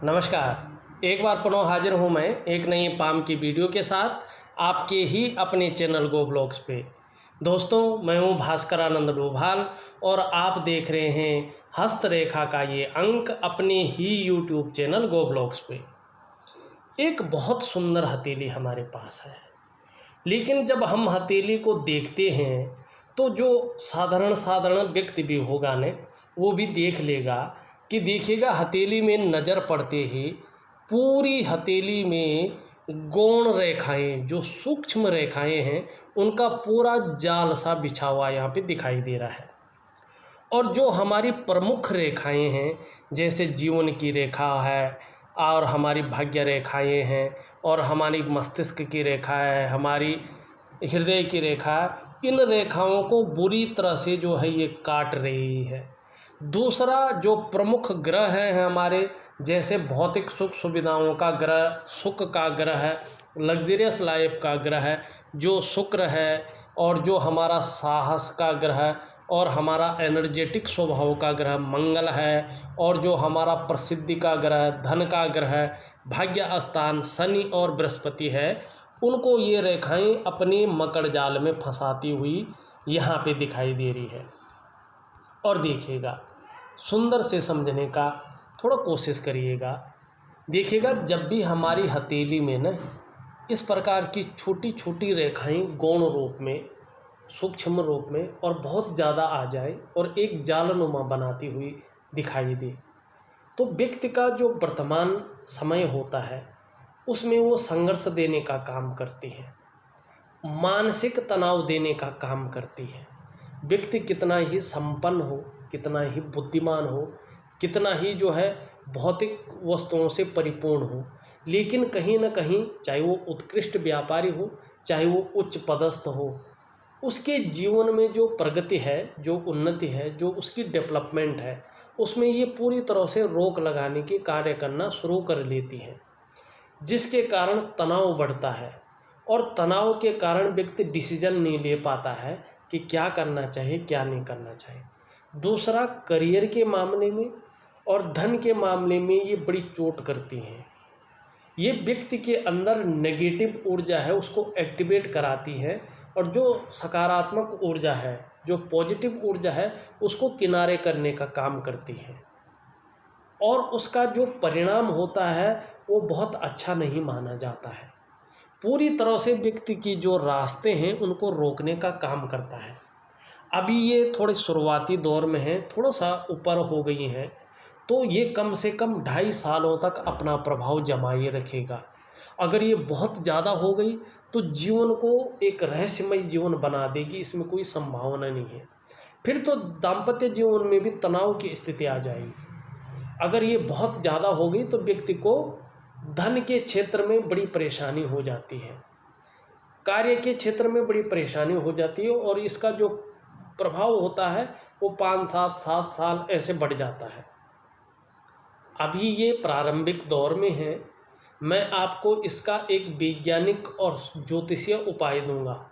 नमस्कार। एक बार पुनः हाजिर हूँ मैं एक नई पाम की वीडियो के साथ आपके ही अपने चैनल गो ब्लॉग्स पे। दोस्तों, मैं हूँ भास्कर आनंद डोभाल और आप देख रहे हैं हस्तरेखा का ये अंक अपने ही यूट्यूब चैनल गो ब्लॉग्स पे। एक बहुत सुंदर हथेली हमारे पास है, लेकिन जब हम हथेली को देखते हैं तो जो साधारण व्यक्ति भी होगा ने वो भी देख लेगा कि देखिएगा हथेली में नज़र पड़ते ही पूरी हथेली में गौण रेखाएं, जो सूक्ष्म रेखाएं हैं, उनका पूरा जाल सा बिछा हुआ यहाँ पे दिखाई दे रहा है। और जो हमारी प्रमुख रेखाएं हैं, जैसे जीवन की रेखा है और हमारी भाग्य रेखाएं हैं और हमारी मस्तिष्क की रेखा है, हमारी हृदय की रेखा, इन रेखाओं को बुरी तरह से जो है ये काट रही है। दूसरा जो प्रमुख ग्रह है हमारे, जैसे भौतिक सुख सुविधाओं का ग्रह, सुख का ग्रह है, लग्जरियस लाइफ का ग्रह है जो शुक्र है, और जो हमारा साहस का ग्रह है और हमारा एनर्जेटिक स्वभाव का ग्रह मंगल है, और जो हमारा प्रसिद्धि का ग्रह, धन का ग्रह, भाग्य स्थान शनि और बृहस्पति है, उनको ये रेखाएं अपने मकड़ जाल में फंसाती हुई यहाँ पे दिखाई दे रही है। और देखिएगा, सुंदर से समझने का थोड़ा कोशिश करिएगा। देखिएगा, जब भी हमारी हथेली में न इस प्रकार की छोटी छोटी रेखाएं गौण रूप में, सूक्ष्म रूप में और बहुत ज़्यादा आ जाए और एक जालनुमा बनाती हुई दिखाई दे, तो व्यक्ति का जो वर्तमान समय होता है उसमें वो संघर्ष देने का काम करती है, मानसिक तनाव देने का काम करती है। व्यक्ति कितना ही संपन्न हो, कितना ही बुद्धिमान हो, कितना ही जो है भौतिक वस्तुओं से परिपूर्ण हो, लेकिन कहीं ना कहीं, चाहे वो उत्कृष्ट व्यापारी हो, चाहे वो उच्च पदस्थ हो, उसके जीवन में जो प्रगति है, जो उन्नति है, जो उसकी डेवलपमेंट है, उसमें ये पूरी तरह से रोक लगाने की कार्य करना शुरू कर लेती है, जिसके कारण तनाव बढ़ता है। और तनाव के कारण व्यक्ति डिसीजन नहीं ले पाता है कि क्या करना चाहिए, क्या नहीं करना चाहिए। दूसरा, करियर के मामले में और धन के मामले में ये बड़ी चोट करती हैं। ये व्यक्ति के अंदर नेगेटिव ऊर्जा है उसको एक्टिवेट कराती है, और जो सकारात्मक ऊर्जा है, जो पॉजिटिव ऊर्जा है, उसको किनारे करने का काम करती है। और उसका जो परिणाम होता है वो बहुत अच्छा नहीं माना जाता है। पूरी तरह से व्यक्ति की जो रास्ते हैं उनको रोकने का काम करता है। अभी ये थोड़े शुरुआती दौर में है, थोड़ा सा ऊपर हो गई हैं, तो ये कम से कम 2.5 सालों तक अपना प्रभाव जमाए रखेगा। अगर ये बहुत ज़्यादा हो गई तो जीवन को एक रहस्यमय जीवन बना देगी, इसमें कोई संभावना नहीं है। फिर तो दाम्पत्य जीवन में भी तनाव की स्थिति आ जाएगी। अगर ये बहुत ज़्यादा हो गई तो व्यक्ति को धन के क्षेत्र में बड़ी परेशानी हो जाती है, कार्य के क्षेत्र में बड़ी परेशानी हो जाती है, और इसका जो प्रभाव होता है वो 5-7 साल ऐसे बढ़ जाता है। अभी ये प्रारंभिक दौर में है। मैं आपको इसका एक वैज्ञानिक और ज्योतिषीय उपाय दूंगा,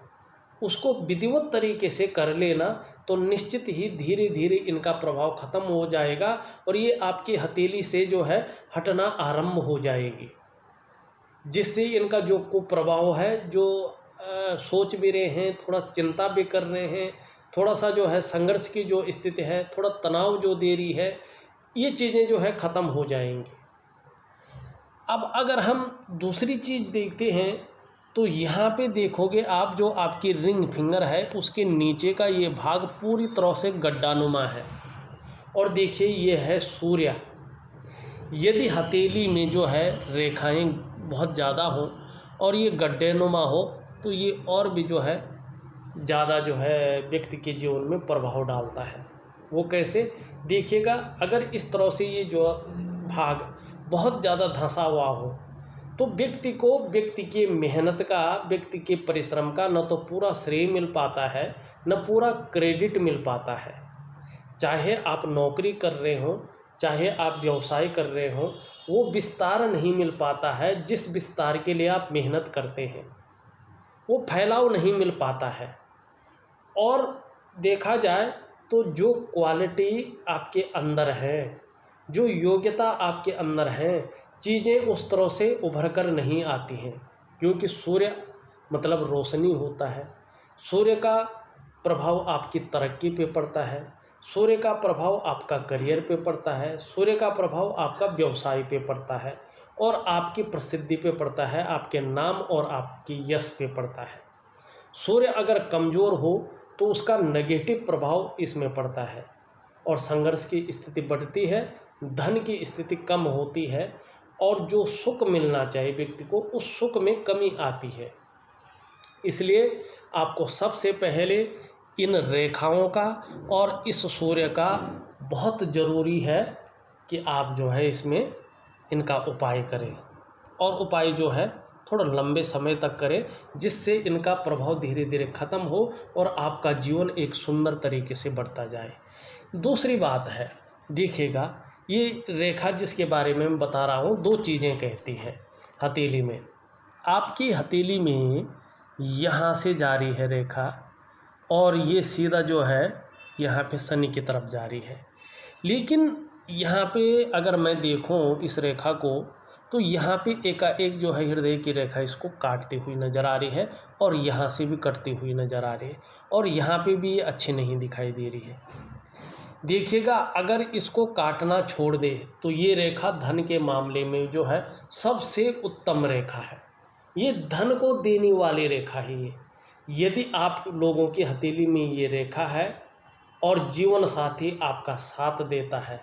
उसको विधिवत तरीके से कर लेना तो निश्चित ही धीरे धीरे इनका प्रभाव ख़त्म हो जाएगा और ये आपकी हथेली से जो है हटना आरंभ हो जाएगी, जिससे इनका जो कुप्रभाव है, जो सोच भी रहे हैं, थोड़ा चिंता भी कर रहे हैं, थोड़ा सा जो है संघर्ष की जो स्थिति है, थोड़ा तनाव जो दे रही है, ये चीज़ें जो है ख़त्म हो जाएंगी। अब अगर हम दूसरी चीज़ देखते हैं तो यहाँ पे देखोगे आप, जो आपकी रिंग फिंगर है उसके नीचे का ये भाग पूरी तरह से गड्ढानुमा है। और देखिए, ये है सूर्य। यदि हथेली में जो है रेखाएं बहुत ज़्यादा हो और ये गड्ढेनुमा हो तो ये और भी जो है ज़्यादा जो है व्यक्ति के जीवन में प्रभाव डालता है। वो कैसे, देखिएगा, अगर इस तरह से ये जो भाग बहुत ज़्यादा धंसा हुआ हो तो व्यक्ति को, व्यक्ति के मेहनत का, व्यक्ति के परिश्रम का न तो पूरा श्रेय मिल पाता है, न पूरा क्रेडिट मिल पाता है। चाहे आप नौकरी कर रहे हो, चाहे आप व्यवसाय कर रहे हो, वो विस्तार नहीं मिल पाता है जिस विस्तार के लिए आप मेहनत करते हैं, वो फैलाव नहीं मिल पाता है। और देखा जाए तो जो क्वालिटी आपके अंदर है, जो योग्यता आपके अंदर है, चीज़ें उस तरह से उभर कर नहीं आती हैं, क्योंकि सूर्य मतलब रोशनी होता है। सूर्य का प्रभाव आपकी तरक्की पे पड़ता है, सूर्य का प्रभाव आपका करियर पे पड़ता है, सूर्य का प्रभाव आपका व्यवसाय पे पड़ता है और आपकी प्रसिद्धि पे पड़ता है, आपके नाम और आपकी यश पे पड़ता है। सूर्य अगर कमज़ोर हो तो उसका नेगेटिव प्रभाव इसमें पड़ता है और संघर्ष की स्थिति बढ़ती है, धन की स्थिति कम होती है और जो सुख मिलना चाहिए व्यक्ति को उस सुख में कमी आती है। इसलिए आपको सबसे पहले इन रेखाओं का और इस सूर्य का बहुत ज़रूरी है कि आप जो है इसमें इनका उपाय करें और उपाय जो है थोड़ा लंबे समय तक करें, जिससे इनका प्रभाव धीरे धीरे ख़त्म हो और आपका जीवन एक सुंदर तरीके से बढ़ता जाए। दूसरी बात है, देखिएगा ये रेखा जिसके बारे में मैं बता रहा हूँ, दो चीज़ें कहती है। हथेली में, आपकी हथेली में यहाँ से जा रही है रेखा और ये सीधा जो है यहाँ पे शनि की तरफ जा रही है। लेकिन यहाँ पे अगर मैं देखूँ इस रेखा को तो यहाँ पे एकाएक जो है हृदय की रेखा इसको काटती हुई नज़र आ रही है और यहाँ से भी कटती हुई नज़र आ रही है और यहाँ पे भी ये अच्छी नहीं दिखाई दे रही है। देखिएगा अगर इसको काटना छोड़ दे तो ये रेखा धन के मामले में जो है सबसे उत्तम रेखा है। ये धन को देने वाली रेखा है। ये यदि आप लोगों की हथेली में ये रेखा है और जीवन साथी आपका साथ देता है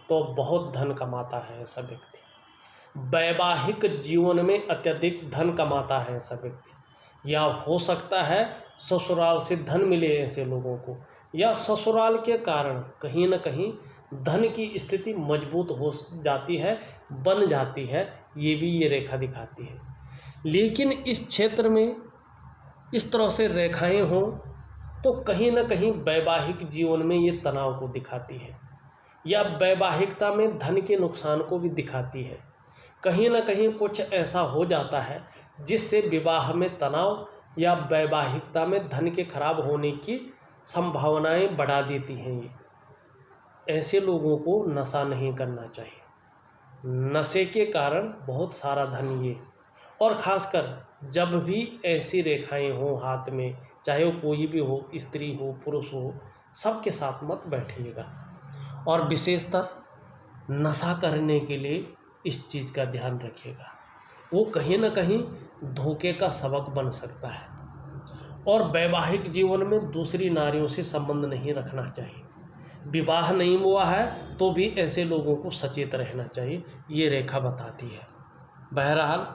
तो बहुत धन कमाता है ऐसा व्यक्ति। वैवाहिक जीवन में अत्यधिक धन कमाता है ऐसा व्यक्ति, या हो सकता है ससुराल से धन मिले ऐसे लोगों को, या ससुराल के कारण कहीं न कहीं धन की स्थिति मजबूत हो जाती है, बन जाती है, ये भी ये रेखा दिखाती है। लेकिन इस क्षेत्र में इस तरह से रेखाएं हों तो कहीं न कहीं वैवाहिक जीवन में ये तनाव को दिखाती है या वैवाहिकता में धन के नुकसान को भी दिखाती है। कहीं न कहीं कुछ ऐसा हो जाता है जिससे विवाह में तनाव या वैवाहिकता में धन के खराब होने की संभावनाएं बढ़ा देती हैं। ये ऐसे लोगों को नशा नहीं करना चाहिए। नशे के कारण बहुत सारा धन ये, और ख़ासकर जब भी ऐसी रेखाएं हों हाथ में, चाहे वो कोई भी हो, स्त्री हो पुरुष हो, सबके साथ मत बैठिएगा। और विशेषतर नशा करने के लिए इस चीज़ का ध्यान रखिएगा, वो कहीं न कहीं धोखे का सबक बन सकता है। और वैवाहिक जीवन में दूसरी नारियों से संबंध नहीं रखना चाहिए। विवाह नहीं हुआ है तो भी ऐसे लोगों को सचेत रहना चाहिए, ये रेखा बताती है। बहरहाल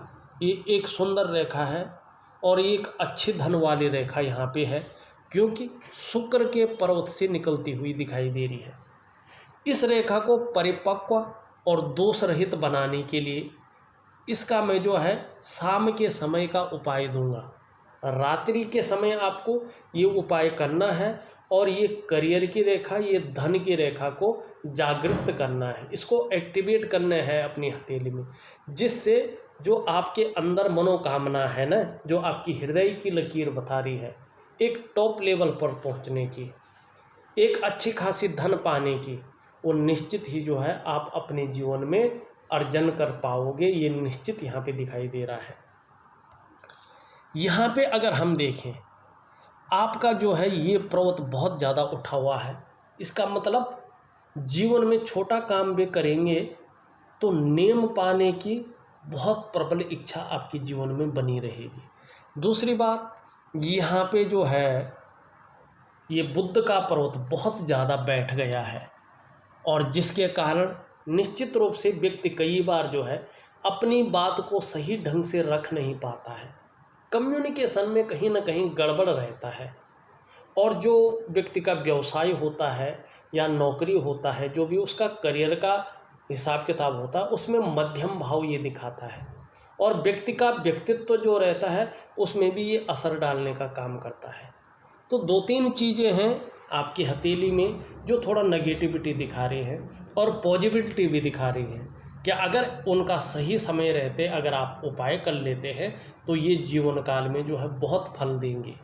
ये एक सुंदर रेखा है और एक अच्छी धन वाली रेखा यहाँ पे है, क्योंकि शुक्र के पर्वत से निकलती हुई दिखाई दे रही है। इस रेखा को परिपक्व और दोष रहित बनाने के लिए इसका मैं जो है शाम के समय का उपाय दूंगा। रात्रि के समय आपको ये उपाय करना है और ये करियर की रेखा, ये धन की रेखा को जागृत करना है, इसको एक्टिवेट करना है अपनी हथेली में, जिससे जो आपके अंदर मनोकामना है ना, जो आपकी हृदय की लकीर बता रही है एक टॉप लेवल पर पहुंचने की, एक अच्छी खासी धन पाने की, वो निश्चित ही जो है आप अपने जीवन में अर्जन कर पाओगे। ये निश्चित यहाँ पे दिखाई दे रहा है। यहाँ पे अगर हम देखें आपका जो है ये पर्वत बहुत ज़्यादा उठा हुआ है, इसका मतलब जीवन में छोटा काम भी करेंगे तो नेम पाने की बहुत प्रबल इच्छा आपके जीवन में बनी रहेगी। दूसरी बात, यहाँ पे जो है ये बुध का पर्वत बहुत ज़्यादा बैठ गया है और जिसके कारण निश्चित रूप से व्यक्ति कई बार जो है अपनी बात को सही ढंग से रख नहीं पाता है, कम्युनिकेशन में कहीं ना कहीं गड़बड़ रहता है। और जो व्यक्ति का व्यवसाय होता है या नौकरी होता है, जो भी उसका करियर का हिसाब किताब होता है, उसमें मध्यम भाव ये दिखाता है और व्यक्ति का व्यक्तित्व जो रहता है उसमें भी ये असर डालने का काम करता है। तो दो तीन चीज़ें हैं आपकी हथेली में जो थोड़ा नेगेटिविटी दिखा रही हैं और पॉजिटिविटी भी दिखा रही हैं, क्या अगर उनका सही समय रहते अगर आप उपाय कर लेते हैं तो ये जीवन काल में जो है बहुत फल देंगे।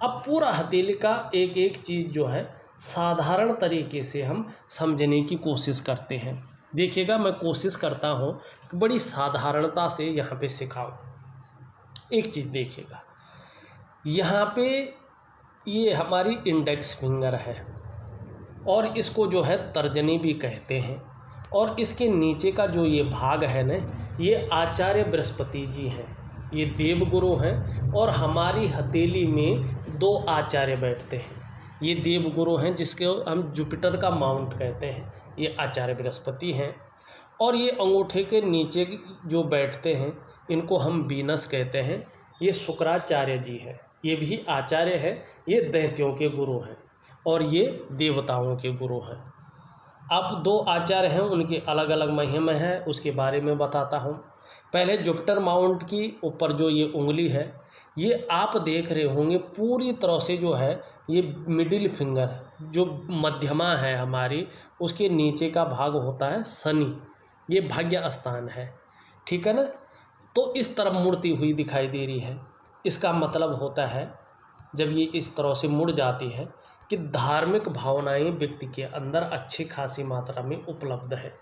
अब पूरा हथेली का एक एक चीज़ जो है साधारण तरीके से हम समझने की कोशिश करते हैं। देखिएगा, मैं कोशिश करता हूँ कि बड़ी साधारणता से यहाँ पे सिखाऊं। एक चीज़ देखिएगा, यहाँ पे ये हमारी इंडेक्स फिंगर है और इसको जो है तर्जनी भी कहते हैं, और इसके नीचे का जो ये भाग है ना, ये आचार्य बृहस्पति जी हैं, ये देवगुरु हैं। और हमारी हथेली में 2 आचार्य बैठते हैं, ये देवगुरु हैं जिसके हम जुपिटर का माउंट कहते हैं, ये आचार्य बृहस्पति हैं। और ये अंगूठे के नीचे जो बैठते हैं इनको हम वीनस कहते हैं, ये शुक्राचार्य जी हैं, ये भी आचार्य है, ये दैत्यों के गुरु हैं और ये देवताओं के गुरु हैं। अब 2 आचार्य हैं, उनकी अलग अलग महिमा है, उसके बारे में बताता हूँ। पहले जुपिटर माउंट की ऊपर जो ये उंगली है, ये आप देख रहे होंगे पूरी तरह से जो है ये मिडिल फिंगर जो मध्यमा है हमारी, उसके नीचे का भाग होता है शनि, ये भाग्य स्थान है, ठीक है ना। तो इस तरफ मुड़ती हुई दिखाई दे रही है। इसका मतलब होता है जब ये इस तरह से मुड़ जाती है कि धार्मिक भावनाएं व्यक्ति के अंदर अच्छी खासी मात्रा में उपलब्ध है,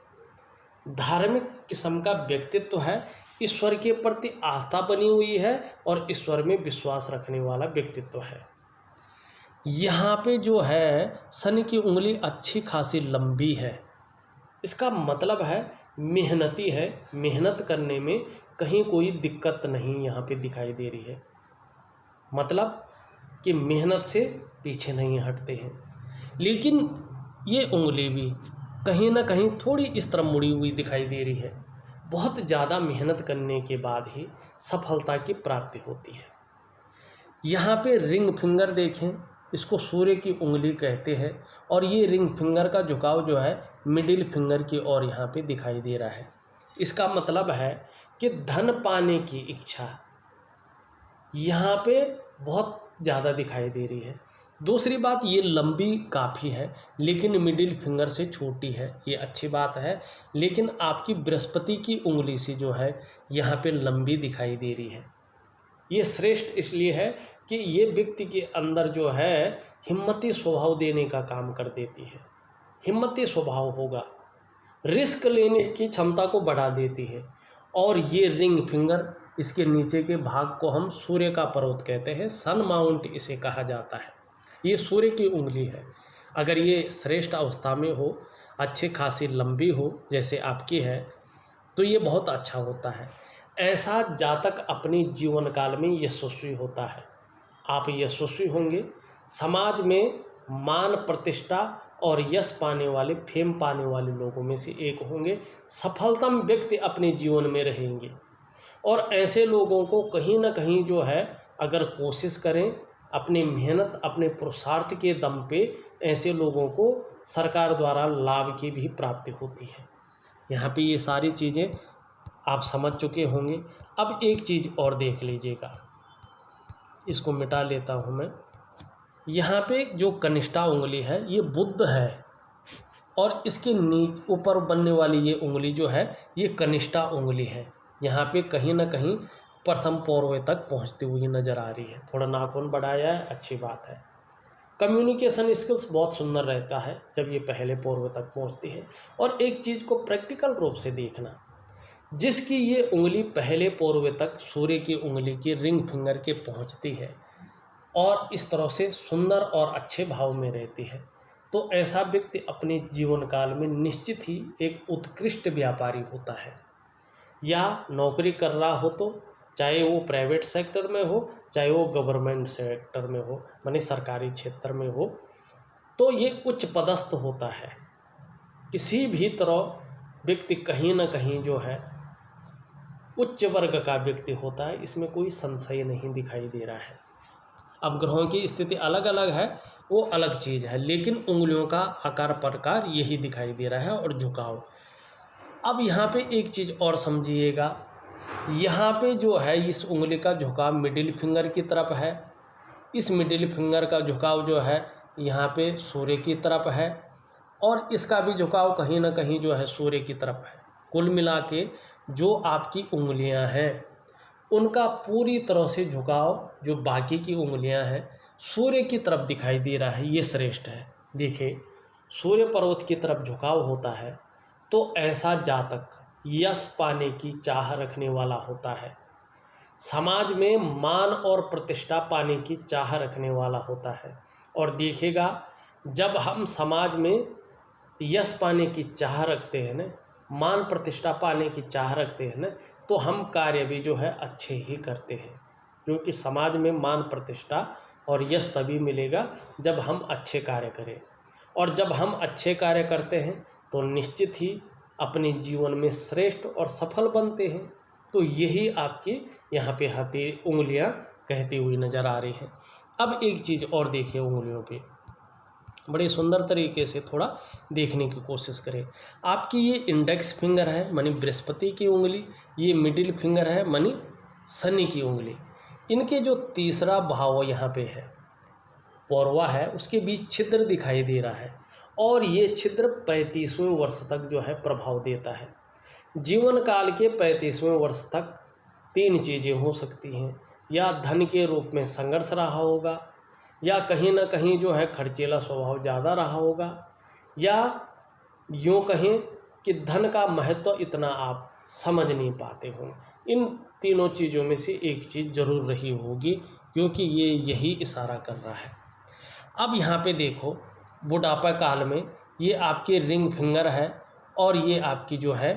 धार्मिक किस्म का व्यक्तित्व है, ईश्वर के प्रति आस्था बनी हुई है और ईश्वर में विश्वास रखने वाला व्यक्तित्व है। यहाँ पे जो है शनि की उंगली अच्छी खासी लंबी है, इसका मतलब है मेहनती है, मेहनत करने में कहीं कोई दिक्कत नहीं यहाँ पे दिखाई दे रही है, मतलब कि मेहनत से पीछे नहीं हटते हैं। लेकिन ये उंगली भी कहीं ना कहीं थोड़ी इस तरह मुड़ी हुई दिखाई दे रही है। बहुत ज़्यादा मेहनत करने के बाद ही सफलता की प्राप्ति होती है। यहाँ पे रिंग फिंगर देखें, इसको सूर्य की उंगली कहते हैं और ये रिंग फिंगर का झुकाव जो है मिडिल फिंगर की ओर यहाँ पे दिखाई दे रहा है। इसका मतलब है कि धन पाने की इच्छा यहाँ पे बहुत ज़्यादा दिखाई दे रही है। दूसरी बात, ये लंबी काफ़ी है लेकिन मिडिल फिंगर से छोटी है, ये अच्छी बात है। लेकिन आपकी बृहस्पति की उंगली से जो है यहाँ पे लंबी दिखाई दे रही है। ये श्रेष्ठ इसलिए है कि ये व्यक्ति के अंदर जो है हिम्मती स्वभाव देने का काम कर देती है, हिम्मती स्वभाव होगा, रिस्क लेने की क्षमता को बढ़ा देती है। और ये रिंग फिंगर, इसके नीचे के भाग को हम सूर्य का पर्वत कहते हैं, सन माउंट इसे कहा जाता है। ये सूर्य की उंगली है। अगर ये श्रेष्ठ अवस्था में हो, अच्छी खासी लंबी हो जैसे आपकी है, तो ये बहुत अच्छा होता है। ऐसा जातक अपने जीवन काल में यशस्वी होता है। आप यशस्वी होंगे, समाज में मान प्रतिष्ठा और यश पाने वाले, फेम पाने वाले लोगों में से एक होंगे, सफलतम व्यक्ति अपने जीवन में रहेंगे। और ऐसे लोगों को कहीं ना कहीं जो है अगर कोशिश करें, अपनी मेहनत, अपने पुरुषार्थ के दम पे, ऐसे लोगों को सरकार द्वारा लाभ की भी प्राप्ति होती है। यहाँ पे ये सारी चीज़ें आप समझ चुके होंगे। अब एक चीज़ और देख लीजिएगा, इसको मिटा लेता हूँ मैं। यहाँ पे जो कनिष्ठा उंगली है ये बुध है और इसके नीचे ऊपर बनने वाली ये उंगली जो है ये कनिष्ठा उंगली है। यहाँ पे कहीं ना कहीं प्रथम पौरवे तक पहुँचती हुई नज़र आ रही है। थोड़ा नाखून बढ़ाया है, अच्छी बात है। कम्युनिकेशन स्किल्स बहुत सुंदर रहता है जब ये पहले पौरवे तक पहुँचती है। और एक चीज़ को प्रैक्टिकल रूप से देखना, जिसकी ये उंगली पहले पौरवे तक सूर्य की उंगली की रिंग फिंगर के पहुँचती है और इस तरह से सुंदर और अच्छे भाव में रहती है, तो ऐसा व्यक्ति अपने जीवन काल में निश्चित ही एक उत्कृष्ट व्यापारी होता है। या नौकरी कर रहा हो तो चाहे वो प्राइवेट सेक्टर में हो, चाहे वो गवर्नमेंट सेक्टर में हो, माने सरकारी क्षेत्र में हो, तो ये उच्च पदस्थ होता है। किसी भी तरह व्यक्ति कहीं ना कहीं जो है उच्च वर्ग का व्यक्ति होता है, इसमें कोई संशय नहीं दिखाई दे रहा है। अब ग्रहों की स्थिति अलग अलग है, वो अलग चीज़ है, लेकिन उंगलियों का आकार प्रकार यही दिखाई दे रहा है और झुकाव। अब यहाँ पे एक चीज़ और समझिएगा, यहाँ पे जो है इस उंगली का झुकाव मिडिल फिंगर की तरफ है। इस मिडिल फिंगर का झुकाव जो है यहाँ पे सूर्य की तरफ है और इसका भी झुकाव कहीं ना कहीं जो है सूर्य की तरफ है। कुल मिला के जो आपकी उंगलियाँ हैं उनका पूरी तरह से झुकाव जो बाकी की उंगलियाँ हैं सूर्य की तरफ दिखाई दे रहा है, ये श्रेष्ठ है। देखिए, सूर्य पर्वत की तरफ झुकाव होता है तो ऐसा जातक यश पाने की चाह रखने वाला होता है, समाज में मान और प्रतिष्ठा पाने की चाह रखने वाला होता है। और देखिएगा, जब हम समाज में यश पाने की चाह रखते हैं ना, मान प्रतिष्ठा पाने की चाह रखते हैं ना, तो हम कार्य भी जो है अच्छे ही करते हैं, क्योंकि समाज में मान प्रतिष्ठा और यश तभी मिलेगा जब हम अच्छे कार्य करें। और जब हम अच्छे कार्य करते हैं तो निश्चित ही अपने जीवन में श्रेष्ठ और सफल बनते हैं। तो यही आपकी यहाँ पे उंगलियाँ कहती हुई नज़र आ रही हैं। अब एक चीज़ और देखिए, उंगलियों पे बड़े सुंदर तरीके से थोड़ा देखने की कोशिश करें। आपकी ये इंडेक्स फिंगर है मानी बृहस्पति की उंगली, ये मिडिल फिंगर है मानी शनि की उंगली। इनके जो तीसरा भाव यहाँ पे है, पौरवा है, उसके बीच छिद्र दिखाई दे रहा है, और ये छिद्र 35वें वर्ष तक जो है प्रभाव देता है। जीवन काल के 35वें वर्ष तक 3 चीज़ें हो सकती हैं, या धन के रूप में संघर्ष रहा होगा, या कहीं ना कहीं जो है खर्चीला स्वभाव ज़्यादा रहा होगा, या यूँ कहें कि धन का महत्व इतना आप समझ नहीं पाते हो। इन तीनों चीज़ों में से एक चीज़ ज़रूर रही होगी, क्योंकि ये यही इशारा कर रहा है। अब यहाँ पे देखो, बुढ़ापा काल में ये आपकी रिंग फिंगर है, और ये आपकी जो है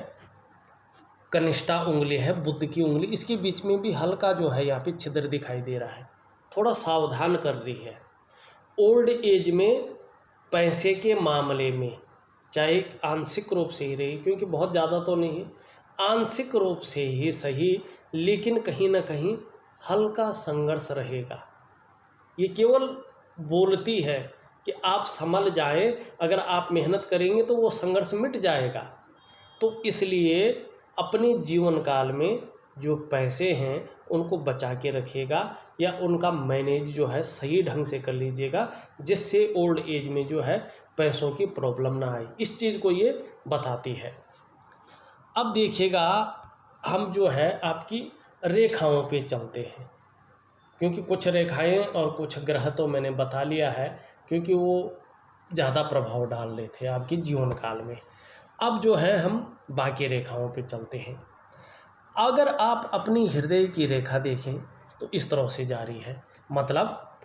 कनिष्ठा उंगली है, बुध की उंगली, इसके बीच में भी हल्का जो है यहाँ पे छिद्र दिखाई दे रहा है, थोड़ा सावधान कर रही है। ओल्ड एज में पैसे के मामले में चाहे आंशिक रूप से ही रही, क्योंकि बहुत ज़्यादा तो नहीं है, आंशिक रूप से ही सही, लेकिन कहीं ना कहीं हल्का संघर्ष रहेगा। ये केवल बोलती है कि आप संभल जाएं, अगर आप मेहनत करेंगे तो वो संघर्ष मिट जाएगा। तो इसलिए अपने जीवन काल में जो पैसे हैं उनको बचा के रखिएगा, या उनका मैनेज जो है सही ढंग से कर लीजिएगा, जिससे ओल्ड एज में जो है पैसों की प्रॉब्लम ना आए। इस चीज़ को ये बताती है। अब देखिएगा, हम जो है आपकी रेखाओं पे चलते हैं, क्योंकि कुछ रेखाएं और कुछ ग्रह तो मैंने बता लिया है, क्योंकि वो ज़्यादा प्रभाव डाल रहे थे आपकी जीवन काल में। अब जो है हम बाकी रेखाओं पे चलते हैं। अगर आप अपनी हृदय की रेखा देखें तो इस तरह से जा रही है, मतलब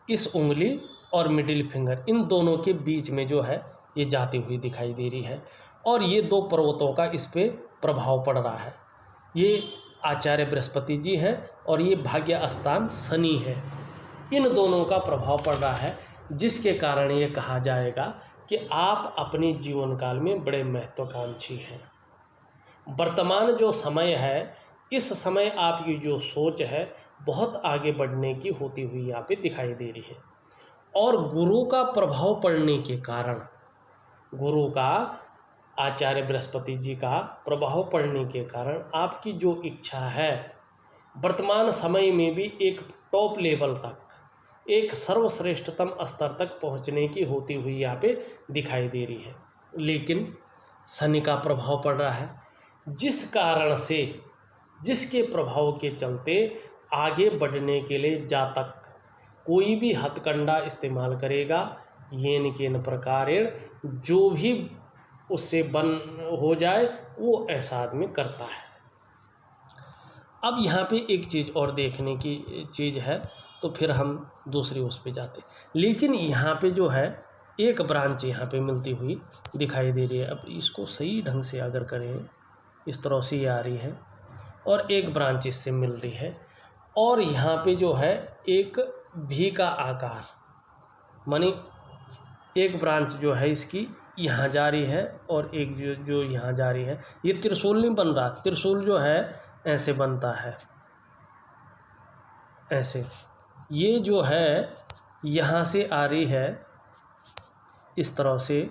इस उंगली और मिडिल फिंगर, इन दोनों के बीच में जो है ये जाती हुई दिखाई दे रही है, और ये 2 पर्वतों का इस पे प्रभाव पड़ रहा है। ये आचार्य बृहस्पति जी हैं और ये भाग्य स्थान शनि है। इन दोनों का प्रभाव पड़ रहा है, जिसके कारण ये कहा जाएगा कि आप अपने जीवन काल में बड़े महत्वाकांक्षी हैं। वर्तमान जो समय है, इस समय आपकी जो सोच है बहुत आगे बढ़ने की होती हुई यहाँ पे दिखाई दे रही है। और गुरु का प्रभाव पड़ने के कारण, गुरु का, आचार्य बृहस्पति जी का प्रभाव पड़ने के कारण आपकी जो इच्छा है वर्तमान समय में भी एक टॉप लेवल तक, एक सर्वश्रेष्ठतम स्तर तक पहुंचने की होती हुई यहाँ पे दिखाई दे रही है। लेकिन शनि का प्रभाव पड़ रहा है, जिस कारण से, जिसके प्रभाव के चलते आगे बढ़ने के लिए जातक कोई भी हथकंडा इस्तेमाल करेगा, येन केन प्रकारेण, जो भी उससे बन हो जाए वो ऐसा आदमी करता है। अब यहाँ पे एक चीज़ और देखने की चीज़ है, तो फिर हम दूसरी उस पे जाते। लेकिन यहाँ पे जो है एक ब्रांच यहाँ पे मिलती हुई दिखाई दे रही है। अब इसको सही ढंग से अगर करें, इस तरह से ये आ रही है, और एक ब्रांच इससे मिल रही है, और यहाँ पे जो है एक भी का आकार, मानी एक ब्रांच जो है इसकी यहाँ जा रही है, और एक जो यहाँ जा रही है। ये त्रिशूल नहीं बन रहा, त्रिशूल जो है ऐसे बनता है, ऐसे। ये जो है यहाँ से आ रही है इस तरह से,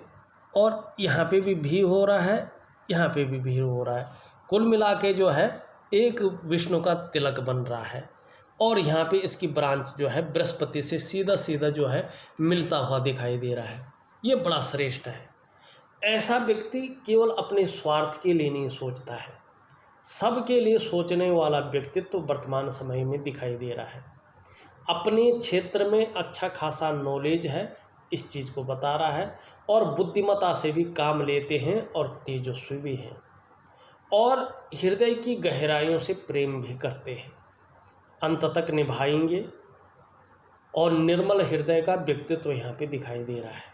और यहाँ पे भी हो रहा है, यहाँ पे भी हो रहा है। कुल मिला के जो है एक विष्णु का तिलक बन रहा है, और यहाँ पे इसकी ब्रांच जो है बृहस्पति से सीधा सीधा जो है मिलता हुआ दिखाई दे रहा है। ये बड़ा श्रेष्ठ है। ऐसा व्यक्ति केवल अपने स्वार्थ के लिए नहीं सोचता है, सबके लिए सोचने वाला व्यक्तित्व वर्तमान समय में दिखाई दे रहा है। अपने क्षेत्र में अच्छा खासा नॉलेज है, इस चीज़ को बता रहा है। और बुद्धिमत्ता से भी काम लेते हैं और तेजस्वी भी हैं और हृदय की गहराइयों से प्रेम भी करते हैं, अंत तक निभाएंगे और निर्मल हृदय का व्यक्तित्व यहाँ पे दिखाई दे रहा है।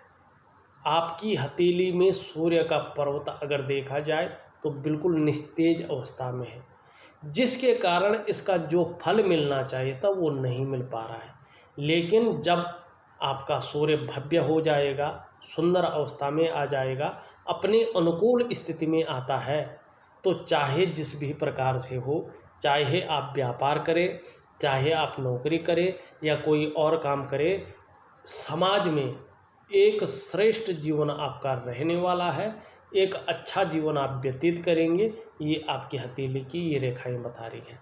आपकी हथेली में सूर्य का पर्वत अगर देखा जाए तो बिल्कुल निस्तेज अवस्था में है, जिसके कारण इसका जो फल मिलना चाहिए था वो नहीं मिल पा रहा है। लेकिन जब आपका सूर्य भव्य हो जाएगा, सुंदर अवस्था में आ जाएगा, अपने अनुकूल स्थिति में आता है, तो चाहे जिस भी प्रकार से हो, चाहे आप व्यापार करें, चाहे आप नौकरी करें या कोई और काम करें, समाज में एक श्रेष्ठ जीवन आपका रहने वाला है, एक अच्छा जीवन आप व्यतीत करेंगे। ये आपकी हथेली की ये रेखाएं बता रही हैं।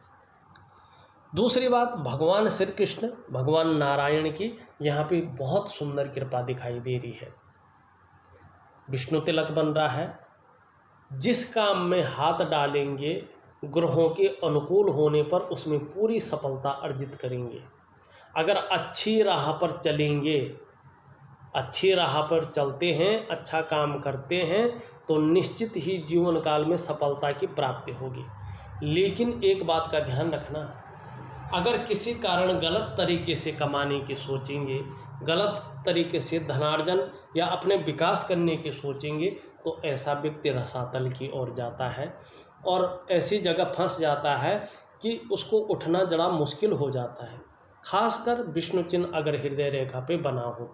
दूसरी बात, भगवान श्री कृष्ण, भगवान नारायण की यहाँ पे बहुत सुंदर कृपा दिखाई दे रही है। विष्णु तिलक बन रहा है। जिस काम में हाथ डालेंगे ग्रहों के अनुकूल होने पर उसमें पूरी सफलता अर्जित करेंगे। अगर अच्छी राह पर चलेंगे, अच्छी राह पर चलते हैं, अच्छा काम करते हैं, तो निश्चित ही जीवन काल में सफलता की प्राप्ति होगी। लेकिन एक बात का ध्यान रखना, अगर किसी कारण गलत तरीके से कमाने की सोचेंगे, गलत तरीके से धनार्जन या अपने विकास करने की सोचेंगे, तो ऐसा व्यक्ति रसातल की ओर जाता है और ऐसी जगह फंस जाता है कि उसको उठना जरा मुश्किल हो जाता है। खासकर विष्णु चिन्ह अगर हृदय रेखा पे बना हो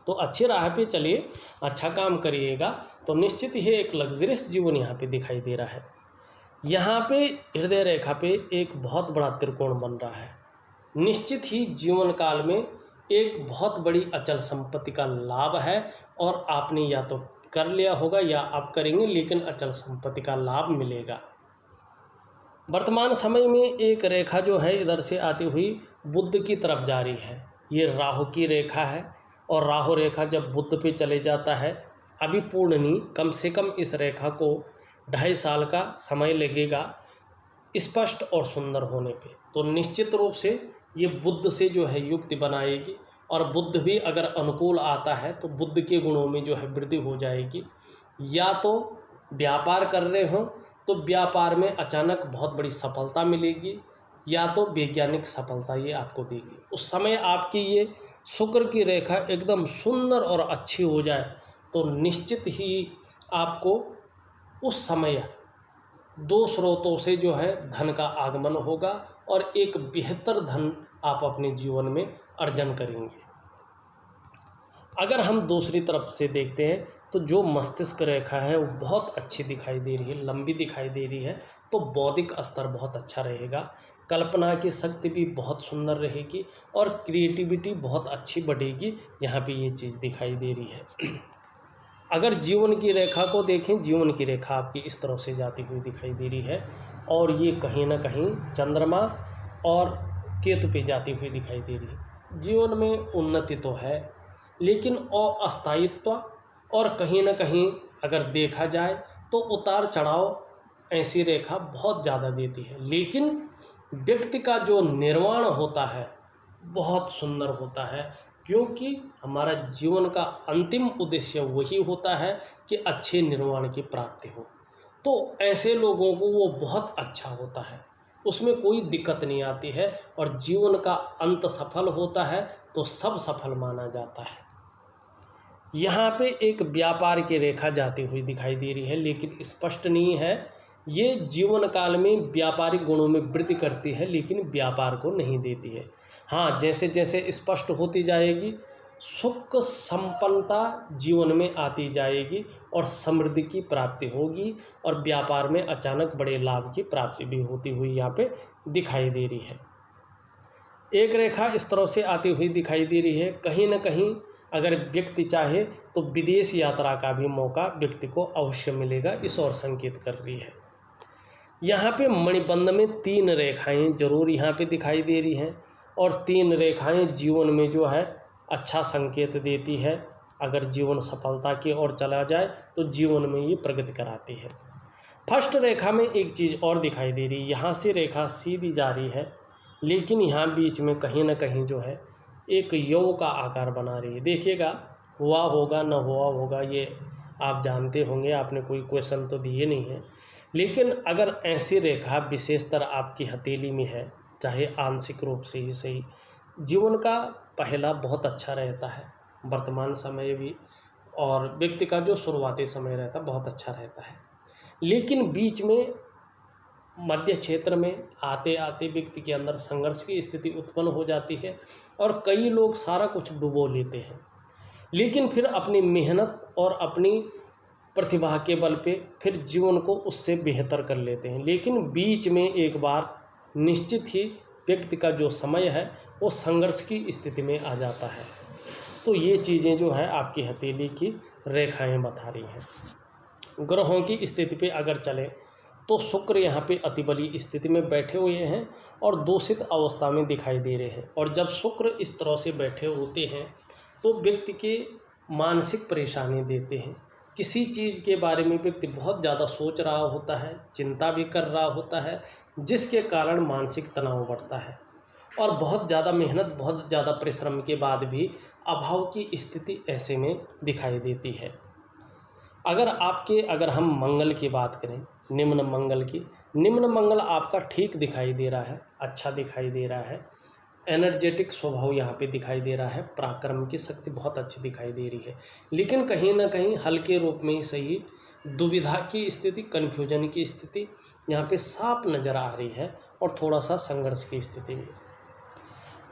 तो अच्छी राह पे चलिए, अच्छा काम करिएगा तो निश्चित ही एक लग्जरियस जीवन यहाँ पे दिखाई दे रहा है। यहाँ पे हृदय रेखा पे एक बहुत बड़ा त्रिकोण बन रहा है। निश्चित ही जीवन काल में एक बहुत बड़ी अचल संपत्ति का लाभ है और आपने या तो कर लिया होगा या आप करेंगे, लेकिन अचल संपत्ति का लाभ मिलेगा। वर्तमान समय में एक रेखा जो है इधर से आती हुई बुध की तरफ जा रही है। ये राहु की रेखा है और राहु रेखा जब बुध पे चले जाता है, अभी पूर्ण नहीं, कम से कम इस रेखा को 2.5 साल का समय लगेगा स्पष्ट और सुंदर होने पे। तो निश्चित रूप से ये बुध से जो है युक्ति बनाएगी और बुध भी अगर अनुकूल आता है तो बुध के गुणों में जो है वृद्धि हो जाएगी। या तो व्यापार कर रहे हो तो व्यापार में अचानक बहुत बड़ी सफलता मिलेगी, या तो वैज्ञानिक सफलता ये आपको देगी। उस समय आपकी ये शुक्र की रेखा एकदम सुंदर और अच्छी हो जाए तो निश्चित ही आपको उस समय 2 स्रोतों से जो है धन का आगमन होगा और एक बेहतर धन आप अपने जीवन में अर्जन करेंगे। अगर हम दूसरी तरफ से देखते हैं तो जो मस्तिष्क रेखा है वो बहुत अच्छी दिखाई दे रही है, लंबी दिखाई दे रही है, तो बौद्धिक स्तर बहुत अच्छा रहेगा, कल्पना की शक्ति भी बहुत सुंदर रहेगी और क्रिएटिविटी बहुत अच्छी बढ़ेगी। यहाँ पे ये चीज़ दिखाई दे रही है। अगर जीवन की रेखा को देखें, जीवन की रेखा आपकी इस तरह से जाती हुई दिखाई दे रही है और ये कहीं ना कहीं चंद्रमा और केतु पे जाती हुई दिखाई दे रही है। जीवन में उन्नति तो है, लेकिन अस्थायित्व और कहीं ना कहीं अगर देखा जाए तो उतार चढ़ाव ऐसी रेखा बहुत ज़्यादा देती है। लेकिन व्यक्ति का जो निर्माण होता है बहुत सुंदर होता है, क्योंकि हमारा जीवन का अंतिम उद्देश्य वही होता है कि अच्छे निर्माण की प्राप्ति हो। तो ऐसे लोगों को वो बहुत अच्छा होता है, उसमें कोई दिक्कत नहीं आती है और जीवन का अंत सफल होता है तो सब सफल माना जाता है। यहाँ पे एक व्यापार की रेखा जाती हुई दिखाई दे रही है, लेकिन स्पष्ट नहीं है। ये जीवन काल में व्यापारिक गुणों में वृद्धि करती है लेकिन व्यापार को नहीं देती है। हाँ, जैसे जैसे स्पष्ट होती जाएगी सुख संपन्नता जीवन में आती जाएगी और समृद्धि की प्राप्ति होगी और व्यापार में अचानक बड़े लाभ की प्राप्ति भी होती हुई यहाँ पे दिखाई दे रही है। एक रेखा इस तरह से आती हुई दिखाई दे रही है। कहीं ना कहीं अगर व्यक्ति चाहे तो विदेश यात्रा का भी मौका व्यक्ति को अवश्य मिलेगा, इस ओर संकेत कर रही है। यहाँ पे मणिबंध में 3 रेखाएं जरूर यहाँ पे दिखाई दे रही हैं और 3 रेखाएं जीवन में जो है अच्छा संकेत देती है। अगर जीवन सफलता की ओर चला जाए तो जीवन में ये प्रगति कराती है। फर्स्ट रेखा में एक चीज़ और दिखाई दे रही है, यहाँ से रेखा सीधी जा रही है लेकिन यहाँ बीच में कहीं ना कहीं जो है एक यौ का आकार बना रही है। देखिएगा, हुआ होगा न हुआ होगा ये आप जानते होंगे, आपने कोई क्वेश्चन तो दिए नहीं है, लेकिन अगर ऐसी रेखा विशेषतर आपकी हथेली में है, चाहे आंशिक रूप से ही सही, जीवन का पहला बहुत अच्छा रहता है, वर्तमान समय भी, और व्यक्ति का जो शुरुआती समय रहता है बहुत अच्छा रहता है। लेकिन बीच में मध्य क्षेत्र में आते आते व्यक्ति के अंदर संघर्ष की स्थिति उत्पन्न हो जाती है और कई लोग सारा कुछ डुबो लेते हैं, लेकिन फिर अपनी मेहनत और अपनी प्रतिभा के बल पे फिर जीवन को उससे बेहतर कर लेते हैं। लेकिन बीच में एक बार निश्चित ही व्यक्ति का जो समय है वो संघर्ष की स्थिति में आ जाता है। तो ये चीज़ें जो है आपकी हथेली की रेखाएं बता रही हैं। ग्रहों की स्थिति पे अगर चले तो शुक्र यहाँ पे अतिबली स्थिति में बैठे हुए हैं और दूषित अवस्था में दिखाई दे रहे हैं। और जब शुक्र इस तरह से बैठे होते हैं तो व्यक्ति के मानसिक परेशानी देते हैं। किसी चीज़ के बारे में व्यक्ति बहुत ज़्यादा सोच रहा होता है, चिंता भी कर रहा होता है, जिसके कारण मानसिक तनाव बढ़ता है और बहुत ज़्यादा मेहनत, बहुत ज़्यादा परिश्रम के बाद भी अभाव की स्थिति ऐसे में दिखाई देती है। अगर हम मंगल की बात करें, निम्न मंगल की, निम्न मंगल आपका ठीक दिखाई दे रहा है, अच्छा दिखाई दे रहा है, एनर्जेटिक स्वभाव यहाँ पे दिखाई दे रहा है, पराक्रम की शक्ति बहुत अच्छी दिखाई दे रही है। लेकिन कहीं ना कहीं हल्के रूप में ही सही दुविधा की स्थिति, कन्फ्यूजन की स्थिति यहाँ पे साफ नज़र आ रही है और थोड़ा सा संघर्ष की स्थिति में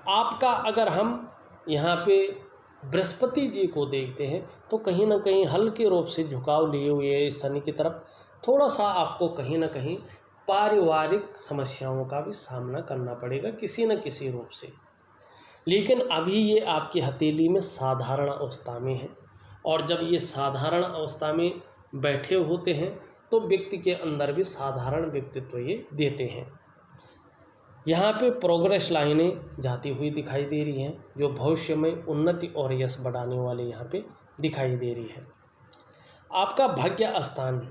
आपका। अगर हम यहाँ पे बृहस्पति जी को देखते हैं तो कहीं ना कहीं हल्के रूप से झुकाव लिए हुए शनि की तरफ, थोड़ा सा आपको कहीं ना कहीं पारिवारिक समस्याओं का भी सामना करना पड़ेगा किसी न किसी रूप से। लेकिन अभी ये आपकी हथेली में साधारण अवस्था में है और जब ये साधारण अवस्था में बैठे होते हैं तो व्यक्ति के अंदर भी साधारण व्यक्तित्व ये देते हैं। यहाँ पे प्रोग्रेस लाइनें जाती हुई दिखाई दे रही हैं जो भविष्य में उन्नति और यश बढ़ाने वाले यहाँ पे दिखाई दे रही है। आपका भाग्य स्थान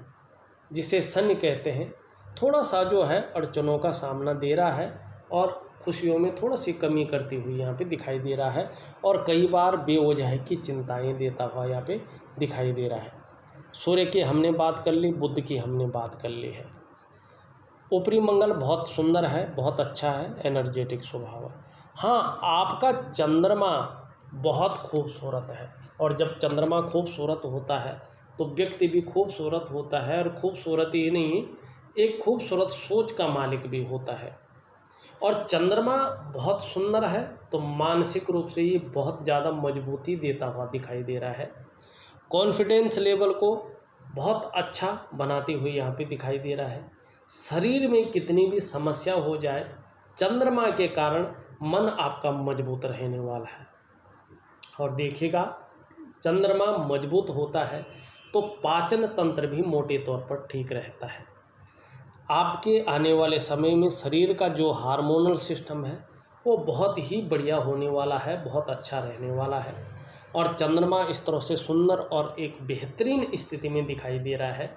जिसे शनि कहते हैं थोड़ा सा जो है अड़चनों का सामना दे रहा है और खुशियों में थोड़ा सी कमी करती हुई यहाँ पे दिखाई दे रहा है और कई बार बेवजह की चिंताएं देता हुआ यहाँ पे दिखाई दे रहा है। सूर्य की हमने बात कर ली, बुध की हमने बात कर ली है। ऊपरी मंगल बहुत सुंदर है, बहुत अच्छा है, एनर्जेटिक स्वभाव है। हाँ, आपका चंद्रमा बहुत खूबसूरत है और जब चंद्रमा खूबसूरत होता है तो व्यक्ति भी खूबसूरत होता है और खूबसूरत ही नहीं, एक खूबसूरत सोच का मालिक भी होता है। और चंद्रमा बहुत सुंदर है तो मानसिक रूप से ये बहुत ज़्यादा मजबूती देता हुआ दिखाई दे रहा है। कॉन्फिडेंस लेवल को बहुत अच्छा बनाते हुए यहाँ पे दिखाई दे रहा है। शरीर में कितनी भी समस्या हो जाए, चंद्रमा के कारण मन आपका मजबूत रहने वाला है। और देखिएगा, चंद्रमा मजबूत होता है तो पाचन तंत्र भी मोटे तौर पर ठीक रहता है। आपके आने वाले समय में शरीर का जो हार्मोनल सिस्टम है वो बहुत ही बढ़िया होने वाला है, बहुत अच्छा रहने वाला है। और चंद्रमा इस तरह से सुंदर और एक बेहतरीन स्थिति में दिखाई दे रहा है।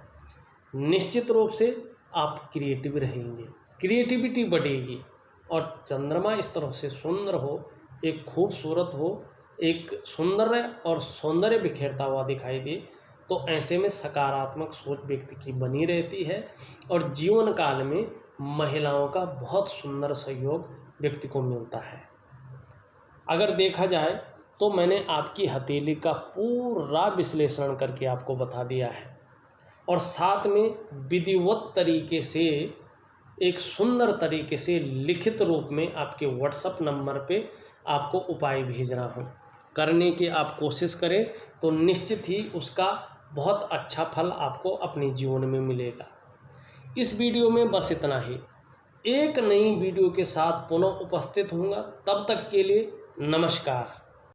निश्चित रूप से आप क्रिएटिव रहेंगे, क्रिएटिविटी बढ़ेगी और चंद्रमा इस तरह से सुंदर हो, एक खूबसूरत हो, एक सुंदर और सौंदर्य बिखेरता हुआ दिखाई दे तो ऐसे में सकारात्मक सोच व्यक्ति की बनी रहती है और जीवन काल में महिलाओं का बहुत सुंदर सहयोग व्यक्ति को मिलता है। अगर देखा जाए तो मैंने आपकी हथेली का पूरा विश्लेषण करके आपको बता दिया है और साथ में विधिवत तरीके से, एक सुंदर तरीके से लिखित रूप में आपके व्हाट्सएप नंबर पे आपको उपाय भेज रहा हूँ। करने की आप कोशिश करें तो निश्चित ही उसका बहुत अच्छा फल आपको अपने जीवन में मिलेगा। इस वीडियो में बस इतना ही। एक नई वीडियो के साथ पुनः उपस्थित होऊंगा, तब तक के लिए नमस्कार।